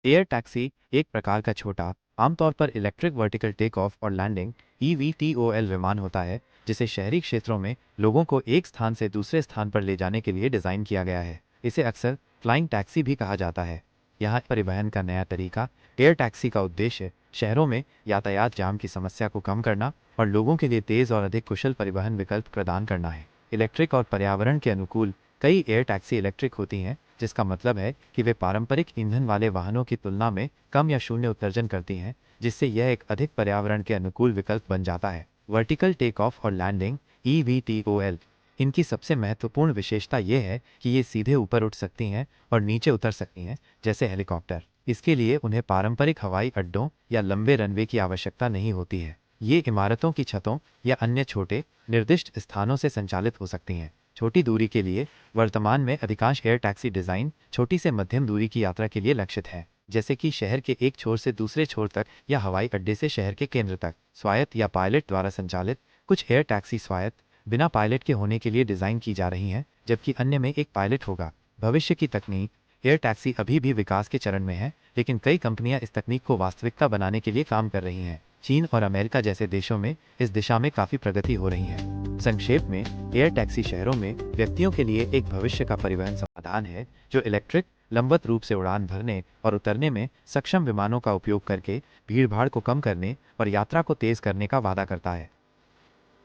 Air taxi एक प्रकार का छोटा, आमतौर पर इलेक्ट्रिक वर्टिकल टेक ऑफ और लैंडिंग (EVTOL) विमान होता है, जिसे शहरी क्षेत्रों में लोगों को एक स्थान से दूसरे स्थान पर ले जाने के लिए डिज़ाइन किया गया है। इसे अक्सर फ्लाइंग टैक्सी भी कहा जाता है। यहाँ परिवहन का नया तरीका। एयर टैक्सी का उद्देश्य शहरों में यातायात जाम की समस्या को कम करना और लोगों के लिए तेज़ और अधिक कुशल परिवहन विकल्प प्रदान करना है। इलेक्ट्रिक और पर्यावरण के अनुकूल कई एयर टैक्सी इलेक्ट्रिक होती हैं, जिसका मतलब है कि वे पारंपरिक ईंधन वाले वाहनों की तुलना में कम या शून्य उत्सर्जन करती हैं, जिससे यह एक अधिक पर्यावरण के अनुकूल विकल्प बन जाता है। वर्टिकल टेक ऑफ और लैंडिंग (EVTOL) इनकी सबसे महत्वपूर्ण विशेषता यह है कि ये सीधे ऊपर उठ सकती हैं और नीचे उतर सकती हैं, जैसे हेलीकॉप्टर। इसके लिए उन्हें पारंपरिक हवाई अड्डों या लंबे रनवे की आवश्यकता नहीं होती है। ये इमारतों की छतों या अन्य छोटे निर्दिष्ट स्थानों से संचालित हो सकती हैं। छोटी दूरी के लिए वर्तमान में अधिकांश एयर टैक्सी डिज़ाइन छोटी से मध्यम दूरी की यात्रा के लिए लक्षित है, जैसे कि शहर के एक छोर से दूसरे छोर तक या हवाई अड्डे से शहर के केंद्र तक। स्वायत्त या पायलट द्वारा संचालित। कुछ एयर टैक्सी स्वायत्त बिना पायलट के होने के लिए डिज़ाइन की जा रही हैं, जबकि अन्य में एक पायलट होगा। भविष्य की तकनीक। एयर टैक्सी अभी भी विकास के चरण में है, लेकिन कई कंपनियां इस तकनीक को वास्तविकता बनाने के लिए काम कर रही हैं। चीन और अमेरिका जैसे देशों में इस दिशा में काफ़ी प्रगति हो रही है। संक्षेप में, एयर टैक्सी शहरों में व्यक्तियों के लिए एक भविष्य का परिवहन समाधान है, जो इलेक्ट्रिक, लंबवत रूप से उड़ान भरने और उतरने में सक्षम विमानों का उपयोग करके भीड़भाड़ को कम करने और यात्रा को तेज करने का वादा करता है।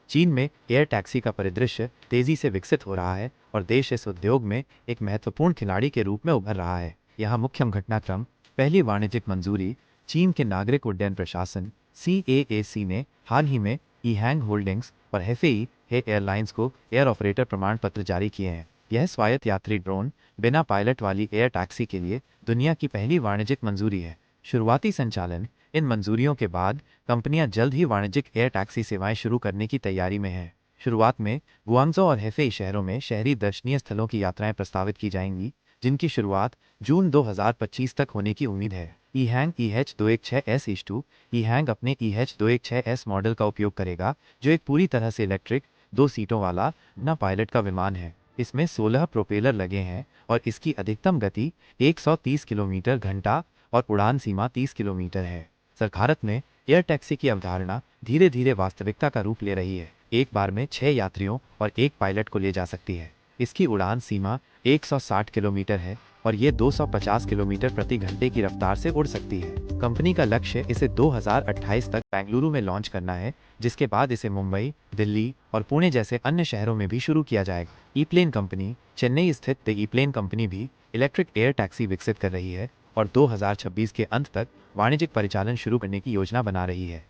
चीन में एयर टैक्सी का परिदृश्य तेजी से विकसित हो रहा है और देश इस उद्योग में एक महत्वपूर्ण खिलाड़ी के रूप में उभर रहा है। यहाँ मुख्य घटनाक्रम। पहली वाणिज्यिक मंजूरी। चीन के नागरिक उड्डयन प्रशासन (CAAC) ने हाल ही में ईहैंग होल्डिंग्स और हेफेई हे एयरलाइंस को एयर ऑपरेटर प्रमाण पत्र जारी किए हैं। यह स्वायत्त यात्री ड्रोन बिना पायलट वाली एयर टैक्सी के लिए दुनिया की पहली वाणिज्यिक मंजूरी है। शुरुआती संचालन। इन मंजूरियों के बाद कंपनियां जल्द ही वाणिज्यिक एयर टैक्सी सेवाएं शुरू करने की तैयारी में हैं। शुरुआत में गुआंगझो और हेफेई शहरों में शहरी दर्शनीय स्थलों की यात्राएं प्रस्तावित की जाएंगी, जिनकी शुरुआत जून 2025 तक होने की उम्मीद है। ईहैंग EH216S-2 ईहैंग अपने EH216S मॉडल का उपयोग करेगा, जो एक पूरी तरह से इलेक्ट्रिक, 2 सीटों वाला, बिना पायलट का विमान है। इसमें 16 प्रोपेलर लगे हैं और इसकी अधिकतम गति 130 किलोमीटर घंटा और उड़ान सीमा 30 किलोमीटर है। भारत में एयर टैक्सी की अवधारणा धीरे धीरे वास्तविकता का रूप ले रही है। एक बार में 6 यात्रियों और एक पायलट को ले जा सकती है। इसकी उड़ान सीमा 160 किलोमीटर है और ये 250 किलोमीटर प्रति घंटे की रफ्तार से उड़ सकती है। कंपनी का लक्ष्य इसे 2028 तक बेंगलुरु में लॉन्च करना है, जिसके बाद इसे मुंबई, दिल्ली और पुणे जैसे अन्य शहरों में भी शुरू किया जाएगा। ई-प्लेन कंपनी। चेन्नई स्थित द ई-प्लेन कंपनी भी इलेक्ट्रिक एयर टैक्सी विकसित कर रही है और 2026 के अंत तक वाणिज्यिक परिचालन शुरू करने की योजना बना रही है।